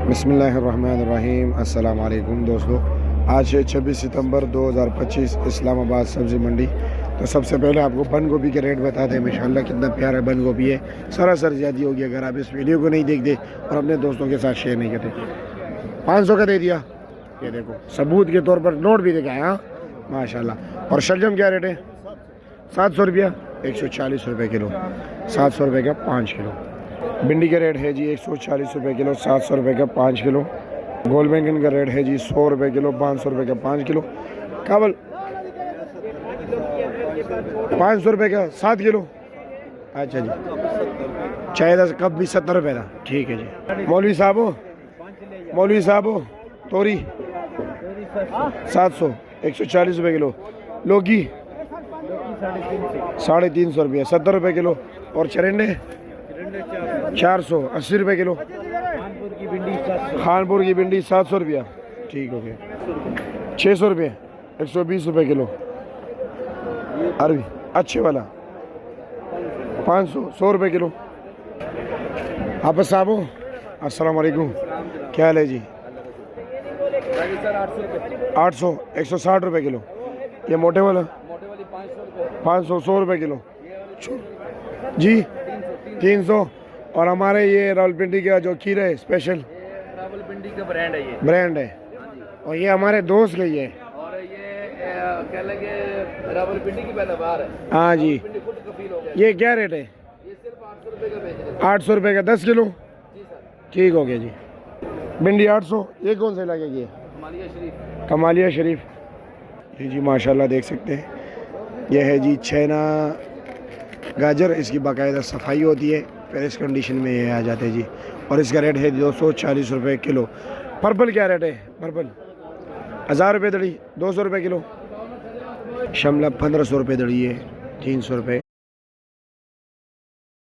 बिस्मिल्लाहिर्रहमानिर्रहीम। अस्सलाम वालेकुम दोस्तों, आज है 26 सितंबर 2025, इस्लामाबाद सब्ज़ी मंडी। तो सबसे पहले आपको बंद गोभी के रेट बता दें। माशाल्लाह कितना प्यारा बंद गोभी है, सरासर ज़्यादा होगी अगर आप इस वीडियो को नहीं देखते और अपने दोस्तों के साथ शेयर नहीं करते। 500 का दे दिया, ये देखो सबूत के तौर पर नोट भी दिखाया। हाँ माशाल्लाह। और शलजम क्या रेट है? 700 रुपया, 140 रुपये किलो, 700 रुपये का 5 किलो। भिंडी का रेट है जी 140 रुपये किलो, 700 रुपये का 5 किलो। गोल बैंगन का रेट है जी 100 रुपये किलो, 500 रुपये का 5 किलो। काबल 500 रुपये का 7 किलो। अच्छा जी, चाय दस कप भी 70 रुपये का, ठीक है जी। मौलवी साहब हो तोरी 700, 140 रुपये किलो। लौकी 350 रुपये, 70 रुपये किलो। और चरंडे 400, 80 रुपये किलो। खानपुर की भिंडी 700 रुपया, ठीक हो गया। 600 रुपये, 120 रुपये किलो। अरबी अच्छे वाला 500, 100 रुपये किलो। आप साहब हो, अस्सलाम वालेकुम, क्या हाल है जी? 800, 160 रुपये किलो। ये मोटे वाला 500, 100 रुपये किलो जी, 300। और हमारे ये रावलपिंडी का जो खीर है स्पेशल, रावलपिंडी का ब्रांड है। और ये हमारे दोस्त का ही है, और ये क्या लगे रावलपिंडी की पैदावार है। हाँ जी। खुद कफील हो गया। ये क्या रेट है? ये सिर्फ 800 रुपये का बेच रहे हैं। 800 रुपये का 10 किलो, जी सर। ठीक हो गया जी। भिंडी 800। ये कौन से इलाके की है? कमालिया शरीफ। कमालिया शरीफ। जी जी माशाल्लाह, देख सकते हैं यह है जी छैना गाजर। इसकी बाकायदा सफाई होती है, फिर इस कंडीशन में ये आ जाते हैं जी। और इसका रेट है 240 रुपये किलो। पर्पल क्या रेट है? पर्पल 1000 रुपये दड़ी, 200 रुपये किलो। शिमला 1500 रुपये दड़ी है, 300 रुपये।